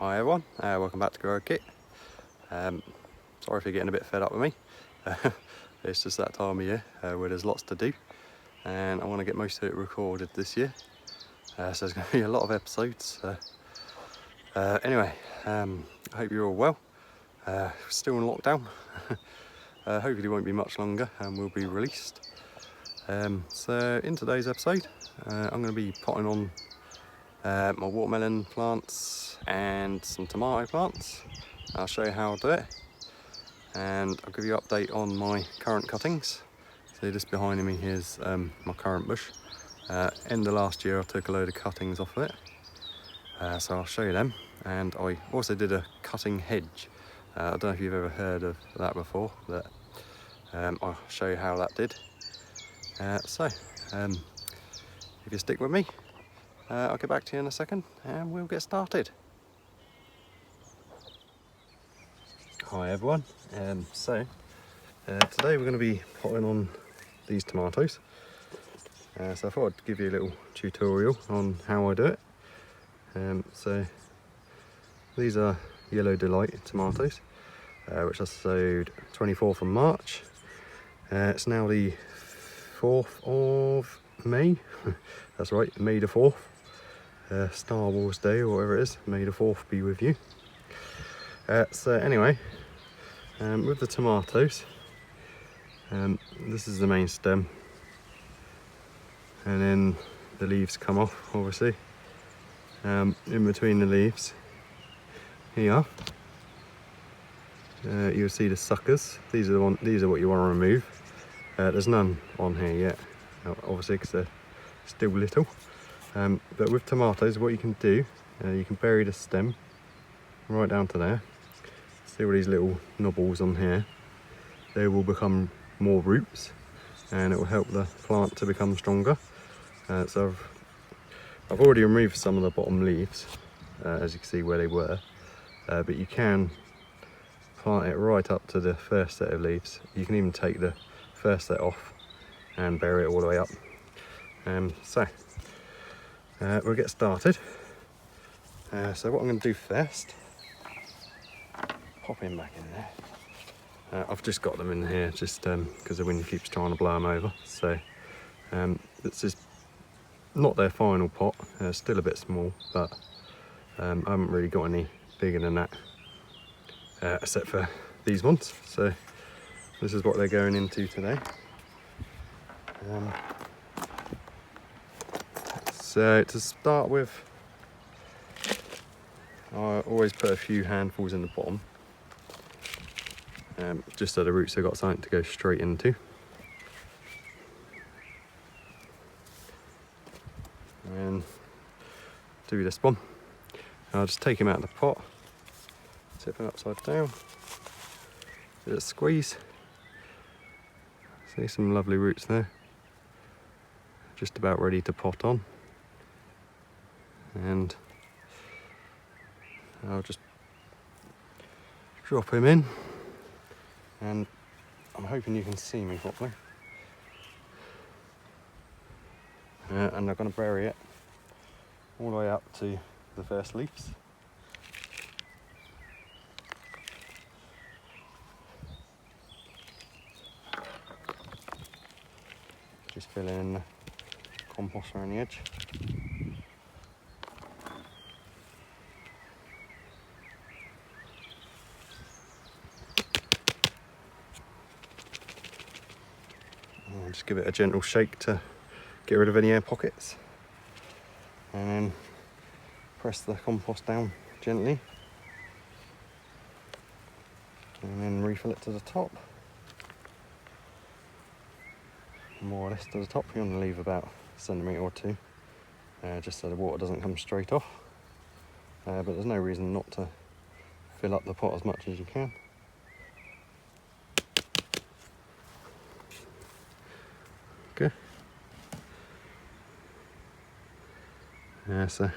Hi everyone, welcome back to Grow Kit. Sorry if you're getting a bit fed up with me. It's just that time of year where there's lots to do, and I want to get most of it recorded this year. So there's going to be a lot of episodes. Anyway, I hope you're all well. Still in lockdown. Hopefully it won't be much longer and we'll be released. So in today's episode, I'm going to be potting on my watermelon plants and some tomato plants. I'll show you how I do it, and I'll give you an update on my currant cuttings. So this behind me is my currant bush. End of last year I took a load of cuttings off of it, so I'll show you them. And I also did a cutting hedge. I don't know if you've ever heard of that before, but I'll show you how that did. So if you stick with me, I'll get back to you in a second and we'll get started. Hi everyone, so today we're going to be potting on these tomatoes. So I thought I'd give you a little tutorial on how I do it. So these are Yellow Delight tomatoes, which I sowed 24th of March. It's now the 4th of May. That's right, May the 4th. Star Wars Day or whatever it is. May the 4th be with you. So anyway, with the tomatoes, this is the main stem, and then the leaves come off, obviously. In between the leaves here, you'll see the suckers. These are what you want to remove. There's none on here yet, obviously, because they're still little. But with tomatoes, what you can do, you can bury the stem right down to there. See all these little knobbles on here? They will become more roots, and it will help the plant to become stronger. So I've already removed some of the bottom leaves, as you can see where they were, but you can plant it right up to the first set of leaves. You can even take the first set off and bury it all the way up. So we'll get started. So what I'm going to do first, pop him back in there. I've just got them in here just because the wind keeps trying to blow them over. So this is not their final pot, still a bit small, but I haven't really got any bigger than that, except for these ones. So this is what they're going into today. So to start with, I always put a few handfuls in the bottom, just so the roots have got something to go straight into. And do this one. I'll just take him out of the pot, tip him upside down, just squeeze. See some lovely roots there, just about ready to pot on. And I'll just drop him in, and I'm hoping you can see me properly. And I'm going to bury it all the way up to the first leaves. Just fill in the compost around the edge. And just give it a gentle shake to get rid of any air pockets, and then press the compost down gently, and then refill it to the top, more or less to the top. You want to leave about a centimetre or two, just so the water doesn't come straight off, but there's no reason not to fill up the pot as much as you can. Okay. So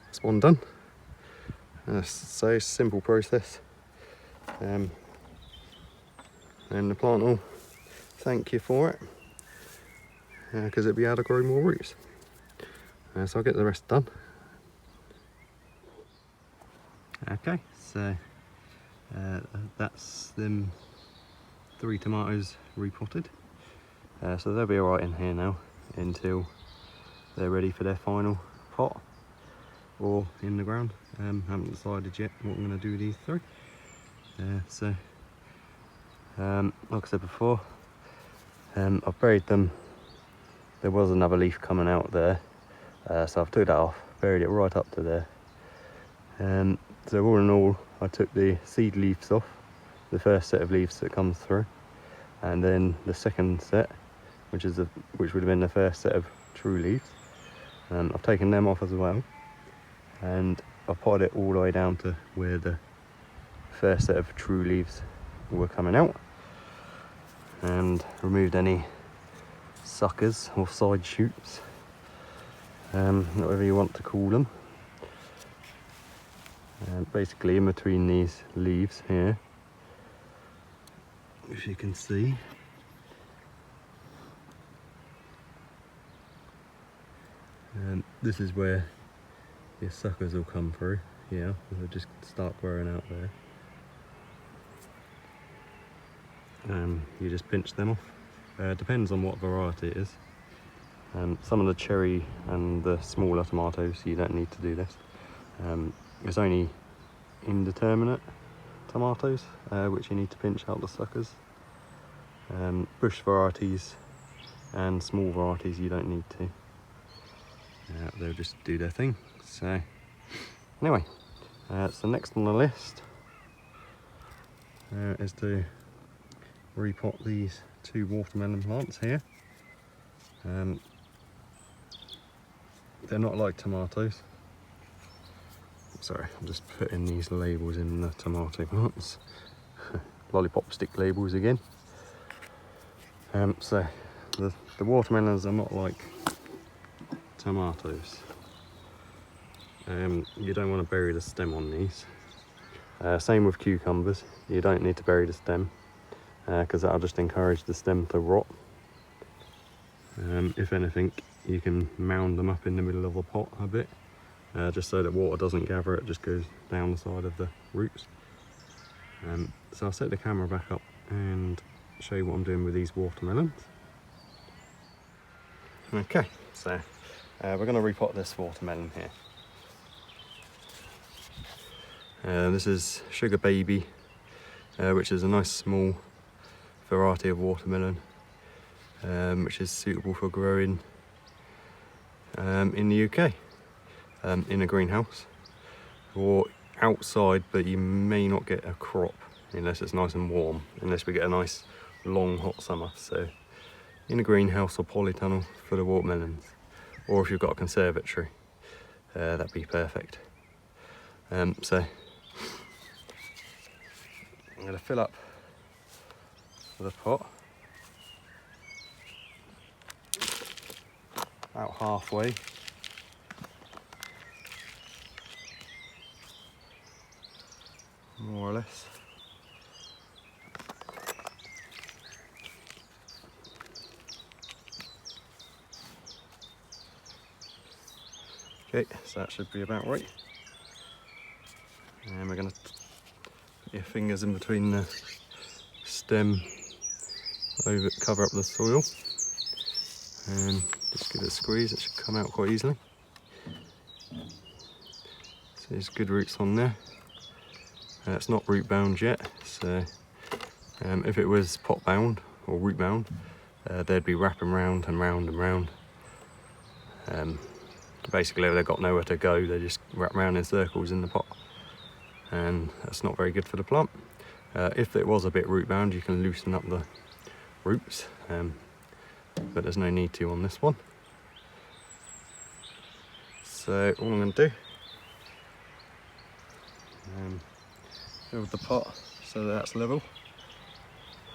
that's one done. So simple process, and the plant will thank you for it, because it'll be able to grow more roots. So I'll get the rest done. Okay, so that's them 3 tomatoes repotted. So they'll be alright in here now until they're ready for their final pot or in the ground. Haven't decided yet what I'm going to do with these 3. Like I said before, I've buried them. There was another leaf coming out there, so I've took that off, buried it right up to there. So all in all, I took the seed leaves off, the first set of leaves that comes through, and then the second set, which would have been the first set of true leaves. I've taken them off as well, and I've potted it all the way down to where the first set of true leaves were coming out, and removed any suckers or side shoots, whatever you want to call them. Basically in between these leaves here, if you can see, this is where your suckers will come through. Yeah, they'll just start growing out there. You just pinch them off. Depends on what variety it is. Some of the cherry and the smaller tomatoes, you don't need to do this. It's only indeterminate tomatoes which you need to pinch out the suckers. Bush varieties and small varieties you don't need to. They'll just do their thing. So anyway, so next on the list is to repot these 2 watermelon plants here. They're not like tomatoes. Sorry, I'm just putting these labels in the tomato plants. Lollipop stick labels again. So the watermelons are not like tomatoes. You don't want to bury the stem on these. Same with cucumbers, you don't need to bury the stem because that'll just encourage the stem to rot. If anything, you can mound them up in the middle of the pot a bit, just so that water doesn't gather, it just goes down the side of the roots. So I'll set the camera back up and show you what I'm doing with these watermelons. Okay, so we're going to repot this watermelon here. This is Sugar Baby, which is a nice small variety of watermelon, which is suitable for growing in the UK, in a greenhouse or outside, but you may not get a crop unless it's nice and warm, unless we get a nice long hot summer. So in a greenhouse or polytunnel for the watermelons, or if you've got a conservatory, that'd be perfect. So I'm going to fill up the pot about halfway. More or less. Okay, so that should be about right. And we're going to put your fingers in between the stem, cover up the soil, and just give it a squeeze. It should come out quite easily. So there's good roots on there. It's not root bound yet, so if it was pot bound or root bound, they'd be wrapping round and round and round. Basically, they've got nowhere to go, they just wrap around in circles in the pot, and that's not very good for the plant. If it was a bit root bound, you can loosen up the roots, but there's no need to on this one. So all I'm going to do, fill the pot so that's level,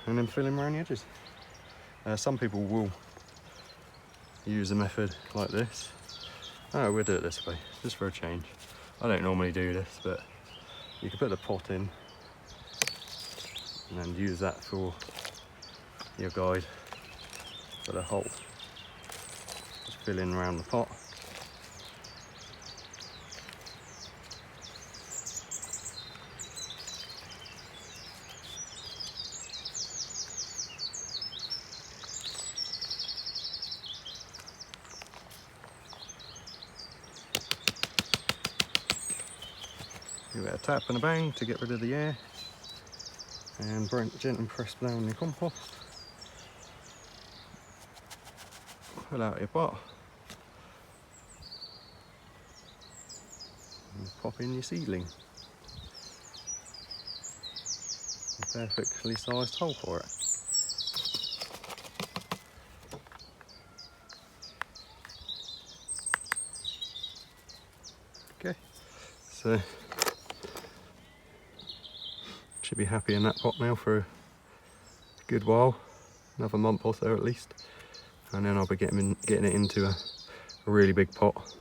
and then fill in around the edges. Some people will use a method like this. Oh, we'll do it this way, just for a change. I don't normally do this, but you can put the pot in and then use that for your guide for the hole. Just fill in around the pot. Give it a tap and a bang to get rid of the air, and gently press down your compost. Fill out your pot and pop in your seedling. A perfectly sized hole for it. Okay, so should be happy in that pot now for a good while, another month or so at least, and then I'll be getting it into a really big pot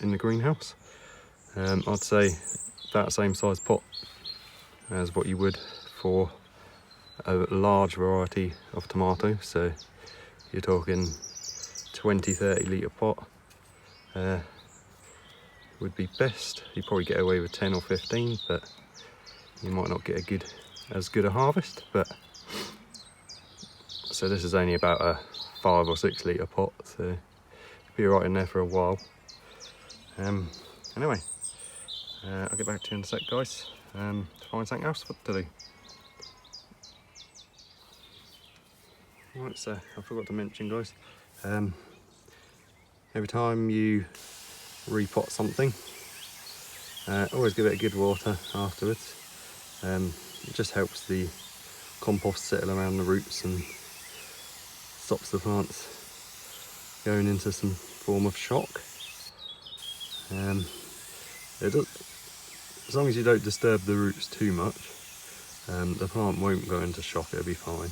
in the greenhouse. I'd say that same size pot as what you would for a large variety of tomato, so you're talking 20-30 litre pot would be best. You probably get away with 10 or 15, but you might not get as good a harvest. But so this is only about a 5 or 6 litre pot, so it'll be right in there for a while. Anyway, I'll get back to you in a sec, guys, to find something else to do. Right, so I forgot to mention, guys, every time you repot something, always give it a good water afterwards. It just helps the compost settle around the roots and stops the plants going into some form of shock. It does, as long as you don't disturb the roots too much, the plant won't go into shock, it'll be fine.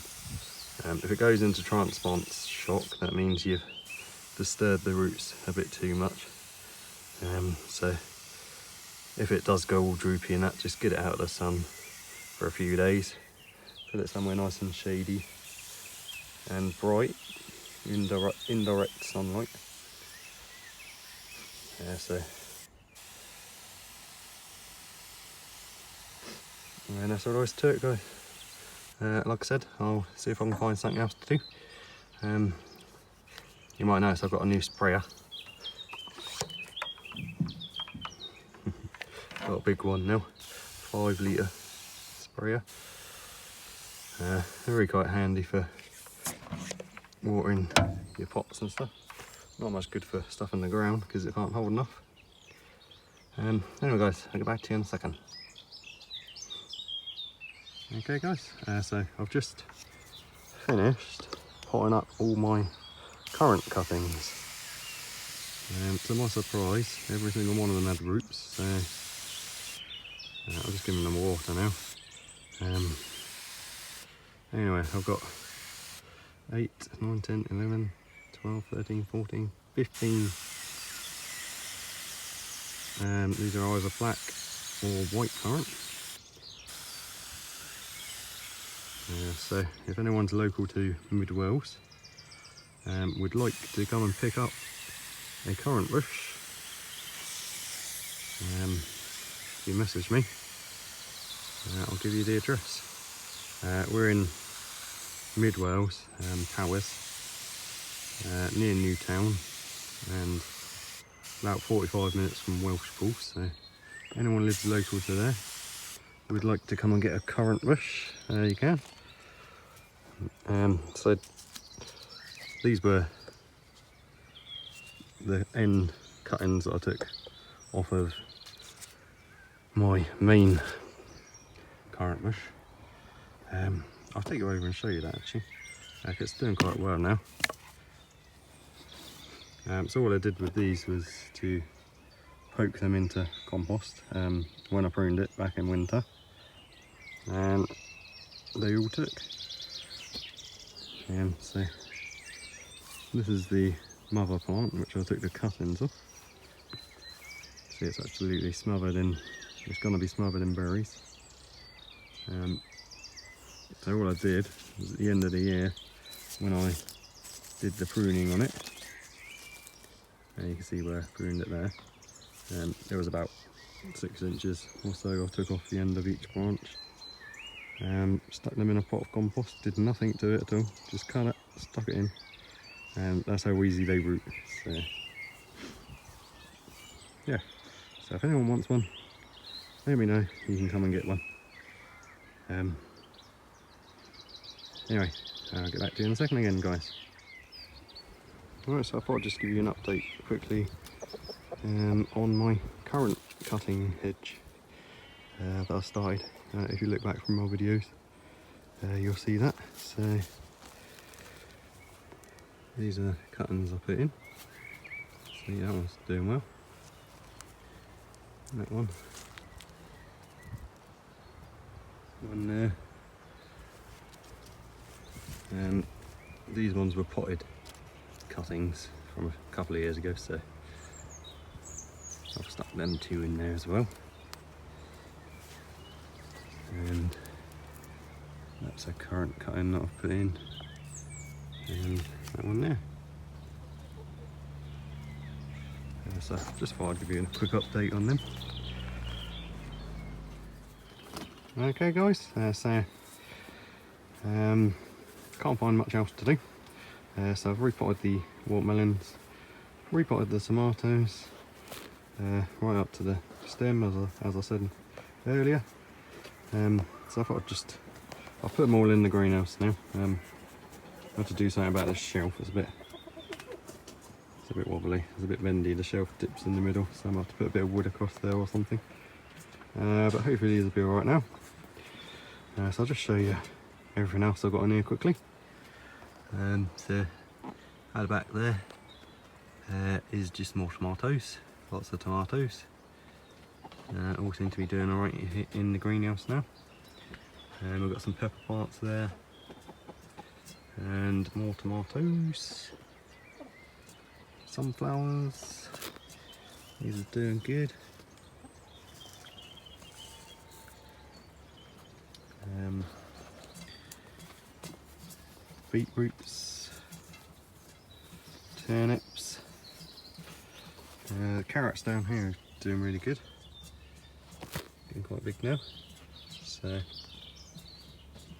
If it goes into transplant shock, that means you've disturbed the roots a bit too much. So if it does go all droopy and that, just get it out of the sun for a few days. Put it somewhere nice and shady and bright, indirect sunlight. Yeah, so and that's all there is to it, guys. Like I said, I'll see if I can find something else to do. You might notice I've got a new sprayer. Got a big one now, 5 litre sprayer. They're really quite handy for watering your pots and stuff. Not much good for stuff in the ground because it can't hold enough. Anyway, guys, I'll get back to you in a second. Okay, guys, so I've just finished potting up all my currant cuttings. To my surprise, every single one of them had roots, so I'm just giving them water now. Anyway, I've got 8, 9, 10, 11, 12, 13, 14, 15. These are either black or white currant. So if anyone's local to Mid Wales would like to come and pick up a currant bush, if you message me, I'll give you the address. We're in Mid Wales, Powys, near Newtown, and about 45 minutes from Welsh Pool. So if anyone lives local to there, would like to come and get a currant bush, you can. So these were the end cuttings that I took off of my main currant bush. I'll take you over and show you that actually. It's doing quite well now. So all I did with these was to poke them into compost when I pruned it back in winter, and they all took. So this is the mother plant which I took the cuttings off. See, it's absolutely smothered in, it's going to be smothered in berries. So all I did was at the end of the year, when I did the pruning on it, and you can see where I pruned it there, there was about 6 inches or so I took off the end of each branch. Stuck them in a pot of compost, did nothing to it at all, just cut it, stuck it in, and that's how easy they root. So yeah, so if anyone wants one, let me know, you can come and get one. Anyway, I'll get back to you in a second again, guys. Alright, so I thought I'd just give you an update quickly on my currant cutting hedge that I started. If you look back from my videos, you'll see that. So these are cuttings I put in. See, that one's doing well. That one there. And these ones were potted cuttings from a couple of years ago, so I've stuck them two in there as well. And that's a currant cutting that I've put in, and that one there. So just thought I'd give you a quick update on them. Okay guys, can't find much else to do. So I've repotted the watermelons, repotted the tomatoes, right up to the stem as I said earlier. So I thought I'll put them all in the greenhouse now. I have to do something about this shelf. It's a bit wobbly, it's a bit bendy, the shelf dips in the middle, so I might have to put a bit of wood across there or something. But hopefully these will be alright now. So I'll just show you everything else I've got in here quickly. So at the back there is just more tomatoes, lots of tomatoes. All seem to be doing alright in the greenhouse now. We've got some pepper plants there, and more tomatoes, sunflowers, these are doing good. Beetroots, turnips, the carrots down here are doing really good, getting quite big now, so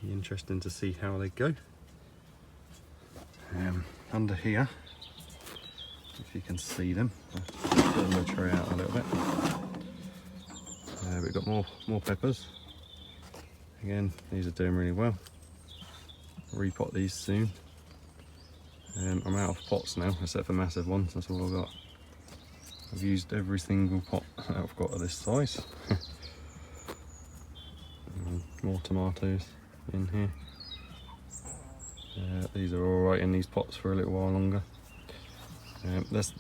be interesting to see how they go. Under here, if you can see them, I'll pull the tray out a little bit. We've got more peppers. Again, these are doing really well. Repot these soon. I'm out of pots now, except for massive ones. That's all I've got. I've used every single pot that I've got of this size. More tomatoes in here. These are all right in these pots for a little while longer.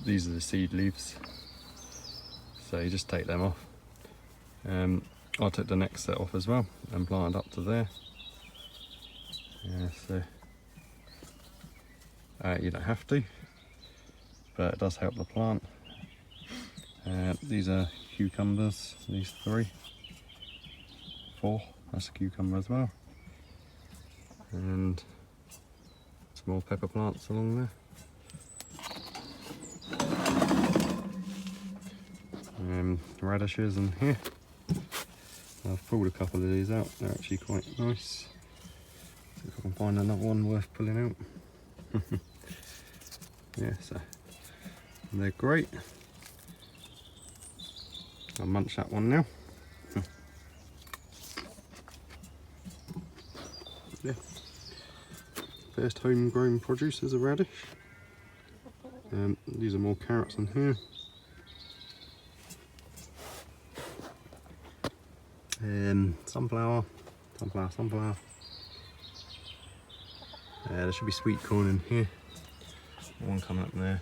These are the seed leaves, so you just take them off. I took the next set off as well and planted up to there. So you don't have to, but it does help the plant. These are cucumbers, these 4, that's a cucumber as well. And some more pepper plants along there. Radishes in here. I've pulled a couple of these out, they're actually quite nice. See if I can find another one worth pulling out. Yeah, so they're great. I'll munch that one now. Yeah. First homegrown produce is a radish. These are more carrots in here. Sunflower. There should be sweet corn in here. One coming up there.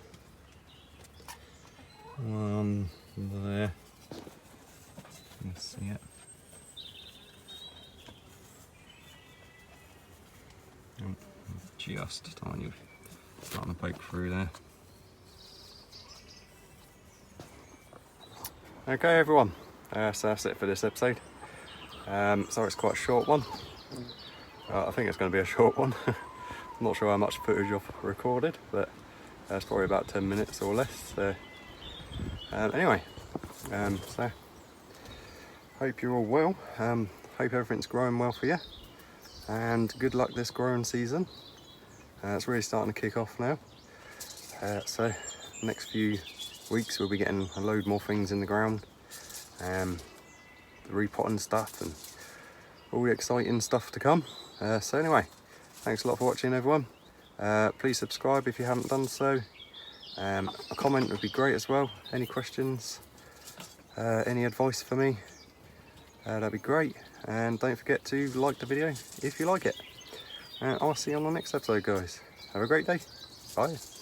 One there. You can see it. Just tiny, starting to poke through there. Okay everyone, so that's it for this episode. So it's quite a short one. I think it's going to be a short one. I'm not sure how much footage I've recorded, but it's probably about 10 minutes or less. So anyway, so hope you're all well. Hope everything's growing well for you, and good luck this growing season. It's really starting to kick off now. So next few weeks we'll be getting a load more things in the ground. the repotting stuff and all the exciting stuff to come. So anyway, thanks a lot for watching, everyone. Please subscribe if you haven't done so. A comment would be great as well. Any questions, any advice for me, that'd be great. And don't forget to like the video if you like it. I'll see you on the next episode, guys. Have a great day. Bye.